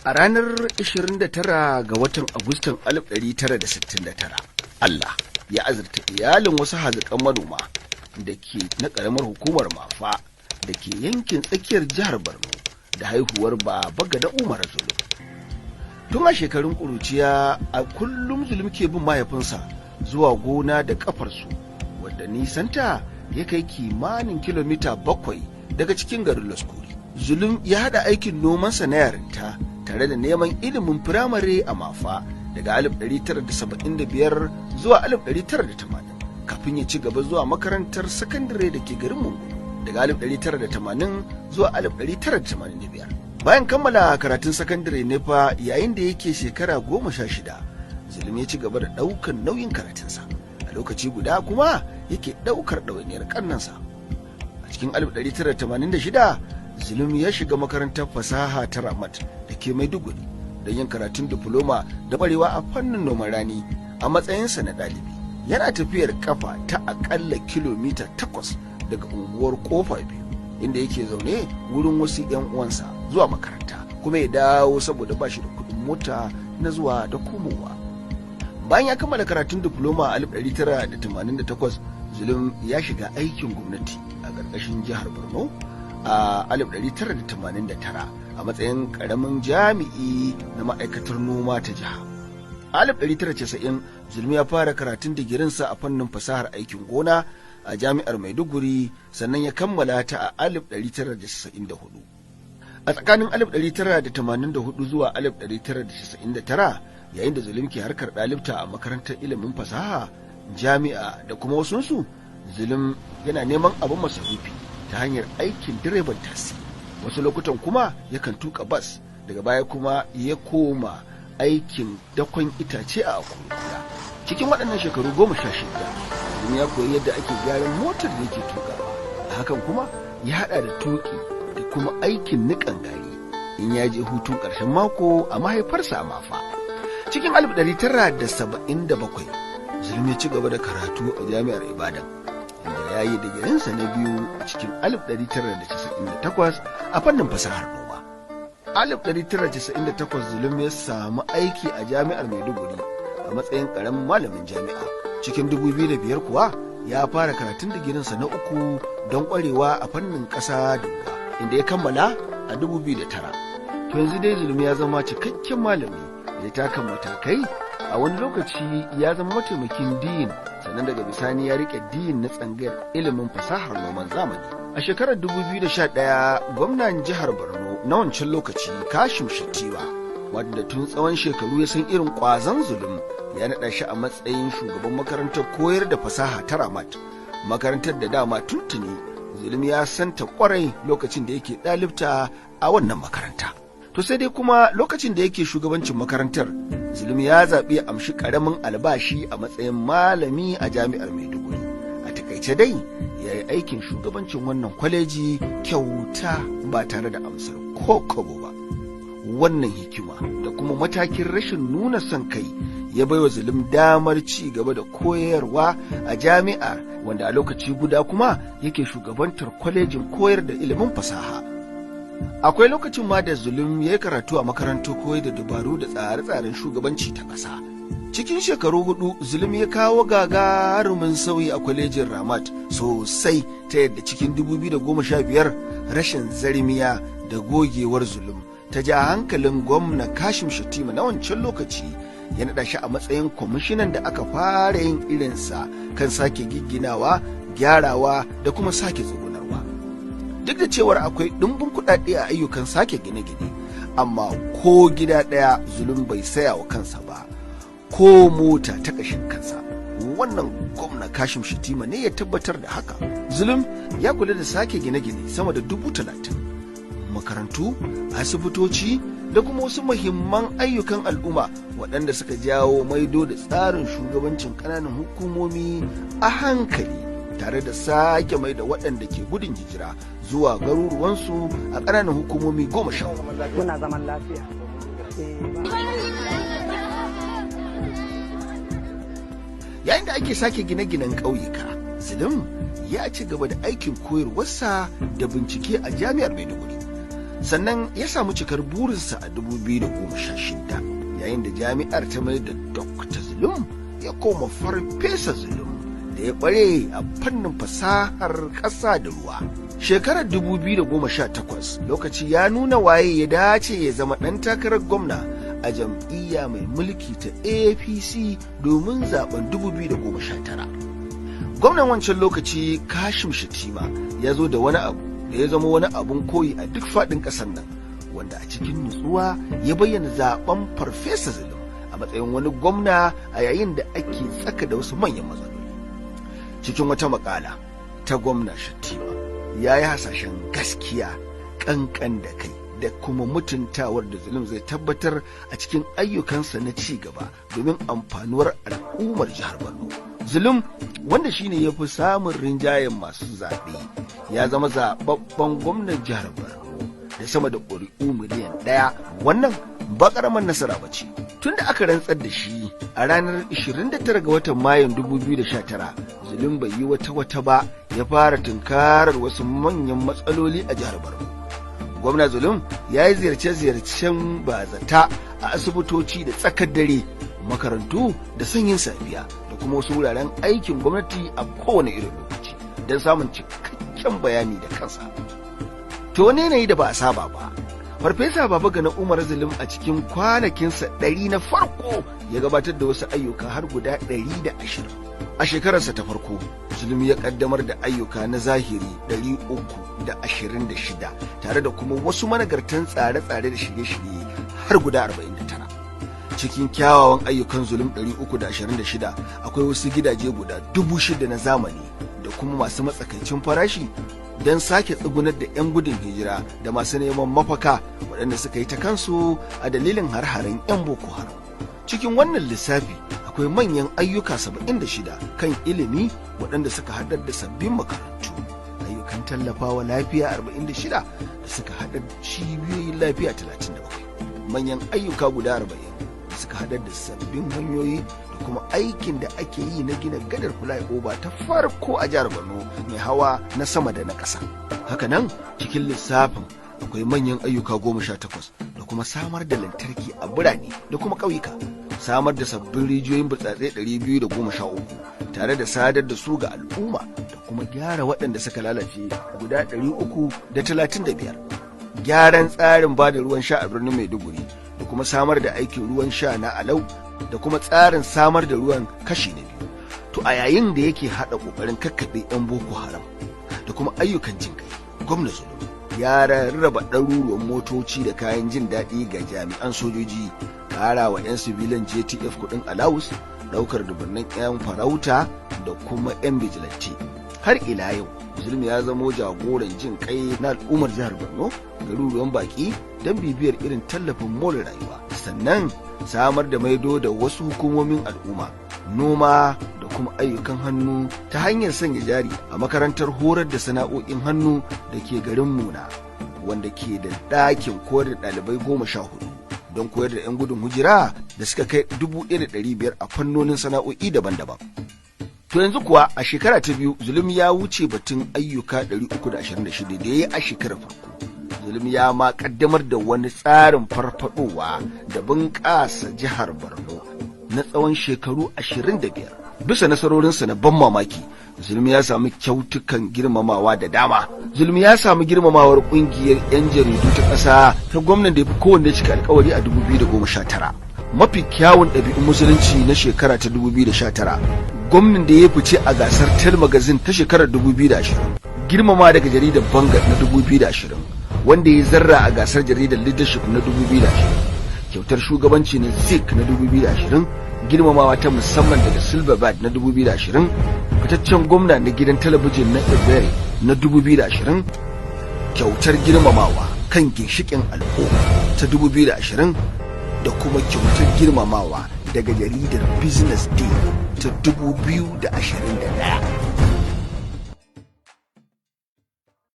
A ranar 29 ga watan Agustan 1969, Allah ya azurta iyalin wasu haziƙan manoma da ke na ƙaramar hukumar Mafa da ke yankin tsakiyar jihar Borno da haihuwar Baba Gada Umar Zulum. Tun a shekarun ƙuruciya a kullum Zulum ke bin mahaifinsa zuwa gona da ƙafarsu, wadda nisanta ya kai kimanin kilomita 7 daga cikin garin Laskuri. Zulum ya haɗa aikin nomansa na yarinta tare da neman ilimin firamare a Mafa daga 1975 zuwa 1980 kafin ya ci gaba zuwa makarantar sakandare da ke garin Mungu daga 1980 zuwa 1985. Bayan kammala karatun sakandare ne fa yayin da yake shekara 16, Zulum ya ci gaba da ɗaukar nauyin karatunsa, a lokaci guda kuma yake ɗaukar ɗawainiyar ƙannansa. A cikin 1986 Zulum ya shiga makarantar fasaha ta Ramat da ke Maiduguri don yin karatun diploma da barewa a fannin noman rani a matsayinsa na ɗalibi. Yana tafiyar kafa ta akalla kilomita 8 daga unguwar Kofa Biyu, inda yake zaune wurin wasu 'yan uwansa zuwa makaranta, kuma ya dawo saboda ba shi da kuɗin mota na zuwa da komowa. Bayan ya kammala karatun diploma a 1988, Zulum ya shiga aikin gwamnati a ƙarƙashin jihar Borno a 1989 a matsayin ƙaramin jami'i na ma'aikatar noma ta jiha. A 1990 Zulum ya fara karatun digirinsa a fannin fasahar aikin gona a jami'ar Maiduguri, sannan ya kammala ta a 1994. A tsakanin 1984 zuwa 1999, yayin da Zulum ke harkar ɗalibta a makarantar ilimin fasaha, jami'a da kuma wasunsu, Zulum yana neman abin masarufi ta hanyar aikin direban tasi, wasu lokutan kuma yakan tuka bas, daga baya kuma ya koma aikin dakon itace a Akura. Cikin waɗannan shekaru 16, Zulum ya koyi yadda ake gyaran motar da yake tukawa. A hakan kuma ya haɗa da tuki da kuma aikin niƙan gari in ya je hutun ƙarshen mako a mahaifarsa a Mafa. Cikin 1977 Zulum ya ci gaba da karatu a jami'ar Ibadan, inda ya yi digirinsa na biyu a cikin 1998 a fannin fasahar noma. 1998 Zulum ya samu aiki a jami'ar Maiduguri a matsayin ƙaramin malamin jami'a. Cikin 2005 kuwa ya fara karatun digirinsa na 3 don ƙwarewa a fannin ƙasa da ruwa, inda ya kammala a 2009. To yanzu dai Zulum ya zama cikakken malami, ya taka matakai. A wani lokaci ya zama mataimakin diyin, sannan daga bisani ya rike diyin na tsangayar ilimin fasahar noman zamani. A shekarar 2011 gwamnan jihar Borno na wancan lokaci Kashim Shettima, wanda tun tsawon shekaru ya san irin ƙwazon Zulum, ya naɗa shi a matsayin shugaban makarantar koyar da fasaha ta Ramat, makarantar da dama tuntuni Zulum ya santa kwarai lokacin da yake ɗalibta a wannan makaranta. To sai dai kuma lokacin da yake shugabancin makarantar, Zulum ya zaɓi amshi ƙaramin albashi a matsayin malami a jami'ar Maiduguri. A takaice dai ya yi aikin shugabancin wannan kwaleji kyauta ba tare da amsar ko kobo ba. Wannan hikima da kuma matakin rashin nuna son kai ya baiwa Zulum damar ci gaba da koyarwa a jami'ar, wanda a lokaci guda kuma yake shugabantar kwalejin koyar da ilimin fasaha. Akwai lokacin ma da Zulum ya yi karatu a makarantar koyar da dabaru da tsare-tsaren shugabanci ta ƙasa. Cikin shekaru 4 Zulum ya kawo gagarumin sauyi a kwalejin Ramat sosai, ta yadda cikin 2015 rashin zarmiya da gogewar Zulum ta ja hankalin gwamna Kashim Shettima na wancan lokaci, ya naɗa shi a matsayin kwamishinan da aka fara yin irinsa kan sake gigginawa, gyarawa da kuma sake tsugunarwa. Duk da cewar akwai ɗumbin kuɗaɗe a ayyukan sake gine-gine, amma ko gida ɗaya Zulum bai saya wa kansa ba, ko mota ta ƙashin kansa. Wannan gwamna Kashim Shettima ne ya tabbatar da haka. Zulum ya kula da sake gine-gine sama da 30,000, makarantu, asibitoci da kuma wasu muhimman ayyukan al'umma waɗanda suka jawo maido da tsarin shugabancin ƙananan hukumomi a hankali, tare da sake mai da waɗanda ke gudun hijira zuwa garuruwansu a ƙananan hukumomi 10. Muna zaman lafiya. Yayin da ake sake gine-ginen ƙauyuka, Zulum ya ci gaba da aikin koyarwarsa da bincike a jami'ar Maiduguri. sannan ya samu cikar burinsa a 2016 yayin da jami'ar ta mai da Dr. Zulum ya koma Farfesa Zulum da ya kware a fannin fasahar ƙasa da ruwa. Shekarar 2018 lokaci ya nuna waye ya dace ya zama ɗan takarar gwamna a jam'iyya mai mulki ta APC domin zaben 2019. Gwamnan wancan lokaci Kashim Shettima ya zo da wani abu da ya zama wani abun koyi a duk faɗin ƙasar nan, wanda a cikin nutsuwa ya bayyana zaben Farfesa Zulum a matsayin wani gwamna a yayin da ake tsaka da wasu manyan matsaloli. Cikin wata makala ta gwamna Shettima ya yi hasashen gaskiya, ƙanƙan da kai da kuma mutuntawar da Zulum zai tabbatar a cikin ayyukansa na ci gaba domin amfanuwar al'ummar jihar Borno. Zulum, wanda shine ya fi samun rinjayen masu zaɓe, ya zama zaɓaɓɓen gwamnan jihar Borno da sama da ƙuri'u miliyan 1. Wannan ba ƙaramar nasara ba ce. Tun da aka rantsar da shi a ranar 29 ga watan Mayun 2019, Zulum bai yi wata ba ya fara tunkarar wasu manyan matsaloli a jihar Borno. Gwamna Zulum ya yi ziyarce-ziyarcen bazata a asibitoci da tsakar dare, makarantu da sanyin safiya da kuma wasu wuraren aikin gwamnati a kowane irin lokaci don samun cikakken bayani da kansa. To wani yanayi da ba a saba ba, Farfesa Babagana Umar Zulum a cikin kwanakinsa 100 na farko ya gabatar da wasu ayyuka har guda 120. A shekararsa ta farko, Zulum ya kaddamar da ayyuka na zahiri 326 tare da kuma wasu managartan tsare-tsare da shirye-shirye har guda 49. Cikin kyawawan ayyukan Zulum 326 akwai wasu gidaje guda 6,000 na zamani da kuma masu matsakaicin farashi don sake tsugunar da 'yan gudun hijira da masu neman mafaka waɗanda suka yi ta kansu a dalilin har-haren 'yan Boko Haram. Cikin wannan lissafi akwai manyan ayyuka 76 kan ilimi waɗanda suka haɗar da sabbin makarantu, ayyukan tallafawa lafiya 46 da suka haɗar da cibiyoyin lafiya 37, manyan ayyuka guda 40 da suka haɗar da sabbin hanyoyi da kuma aikin da ake yi na gina gadar flyover ta farko a jihar Borno mai hawa na sama da na ƙasa. Hakanan cikin lissafin akwai manyan ayyuka 18 da kuma samar da lantarki a birane da kuma ƙauyuka, samar da sabbin rijiyoyin burtsatse 213 tare da sadar da su ga al'umma da kuma gyara waɗanda suka lalace guda 335, gyaran tsarin ba da ruwan sha a birnin Maiduguri da kuma samar da aikin ruwan sha na Alau da kuma tsarin samar da ruwan kashi na 2. To a yayin da yake haɗa ƙoƙarin kakkaɓe 'yan Boko Haram da kuma ayyukan jin kai, gwamna Zulum ya rarraba ɗaruruwan motoci da kayan jin daɗi ga jami'an sojoji, ƙara wa 'yan sibilan JTF kuɗin alawus, ɗaukar dubunnan 'yan farauta da kuma 'yan bijilance. Har ila yau, Zulum ya zamo jagoran jin kai na al'ummar jihar Borno, garuruwan baƙi don bibiyar irin tallafin more rayuwa, sannan samar da maido da wasu hukumomin al'umma, noma da kuma ayyukan hannu ta hanyar sanya jari a makarantar horar da sana'o'in hannu da ke garin Muna, wanda ke da ɗakin koyar da ɗalibai 14 don koyar da 'yan gudun hijira da suka kai 1,500 a fannonin sana'o'i daban-daban. To yanzu kuwa a shekara ta biyu, Zulum ya wuce batun ayyuka 326 da ya yi a shekarar farko. Zulum ya ma kaddamar da wani tsarin farfadowa da bunƙasa jihar Borno na tsawon shekaru 25. Bisa nasarorinsa na ban mamaki, Zulum ya samu kyautukan girmamawa da dama. Zulum ya samu girmamawar ƙungiyar 'yan jaridu ta ƙasa ta gwamnan da ya fi kowanne cika alkawari a 2019. Mafi kyawun ɗabi'un musulunci na shekara ta 2019. Gwamnan da ya fice a gasar Tel Magazine ta shekarar 2020. Girmama daga jaridar Vanguard na 2020. Wanda ya zarra a gasar jaridar Leadership na 2020, kyautar shugabanci na Zik na 2020, girmamawa ta musamman daga Silverbird na 2020, fitaccen gwamna na gidan talabijin na Ebere na 2020, kyautar girmamawa kan ginshiƙin al'umma ta 2020 da kuma kyautar girmamawa daga jaridar Business Day ta 2021.